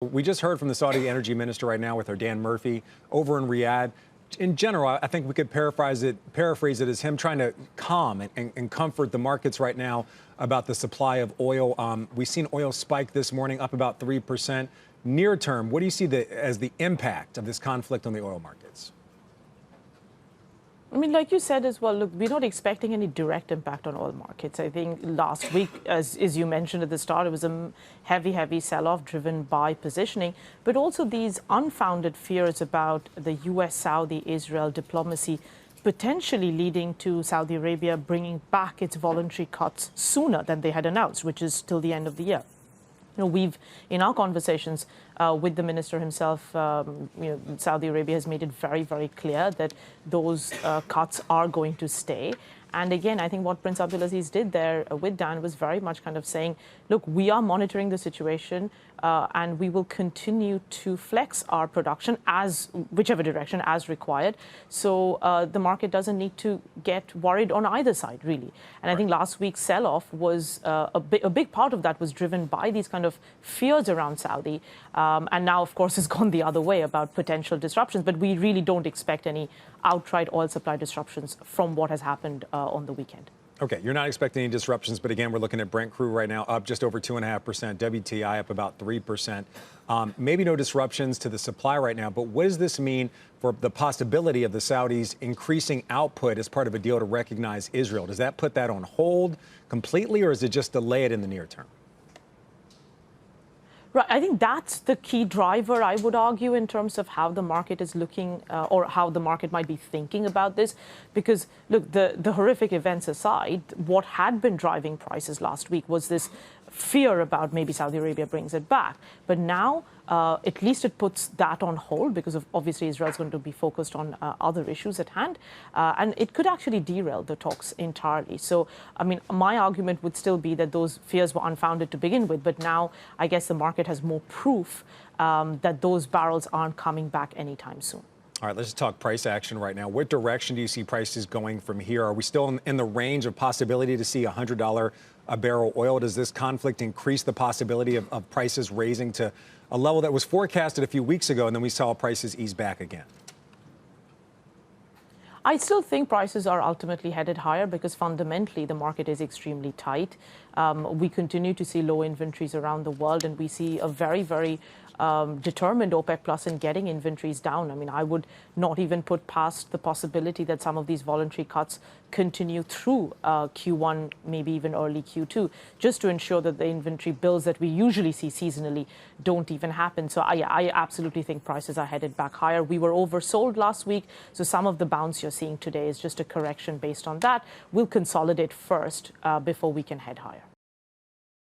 We just heard from the Saudi energy minister right now with our Dan Murphy over in Riyadh. In general, I think we could paraphrase it as him trying to calm and comfort the markets right now about the supply of oil. We've seen oil spike this morning, up about 3%. Near term, what do you see as the impact of this conflict on the oil markets? I mean, like you said as well, look, we're not expecting any direct impact on oil markets. I think last week, as you mentioned at the start, it was a heavy sell-off driven by positioning, but also these unfounded fears about the U.S., Saudi, Israel diplomacy potentially leading to Saudi Arabia bringing back its voluntary cuts sooner than they had announced, which is till the end of the year. We've, in our conversations with the minister himself, Saudi Arabia has made it very clear that those cuts are going to stay. And again, I think what Prince Abdulaziz did there with Dan was very much kind of saying, look, we are monitoring the situation and we will continue to flex our production whichever direction as required. So the market doesn't need to get worried on either side, really. And I think last week's sell-off was a big part of that was driven by these kind of fears around Saudi. And now, of course, it's gone the other way about potential disruptions. But we really don't expect any outright oil supply disruptions from what has happened on the weekend. Okay, you're not expecting any disruptions, but again, we're looking at Brent crude right now up just over 2.5%, WTI up about 3%. Maybe no disruptions to the supply right now, but what does this mean for the possibility of the Saudis increasing output as part of a deal to recognize Israel? Does that put that on hold completely, or is it just delay it in the near term? Right. I think that's the key driver, I would argue, in terms of how the market is looking or how the market might be thinking about this. Because, look, the horrific events aside, what had been driving prices last week was this fear about maybe Saudi Arabia brings it back. But now, at least it puts that on hold because obviously Israel's going to be focused on other issues at hand. And it could actually derail the talks entirely. So, I mean, my argument would still be that those fears were unfounded to begin with. But now I guess the market has more proof that those barrels aren't coming back anytime soon. All right, let's just talk price action right now. What direction do you see prices going from here? Are we still in the range of possibility to see $100 a barrel oil? Does this conflict increase the possibility of prices raising to a level that was forecasted a few weeks ago, and then we saw prices ease back again? I still think prices are ultimately headed higher because fundamentally the market is extremely tight. We continue to see low inventories around the world, and we see a very determined OPEC Plus in getting inventories down. I mean, I would not even put past the possibility that some of these voluntary cuts continue through Q1, maybe even early Q2, just to ensure that the inventory builds that we usually see seasonally don't even happen. So I absolutely think prices are headed back higher. We were oversold last week, so some of the bounce you're seeing today is just a correction based on that. We'll consolidate first before we can head higher.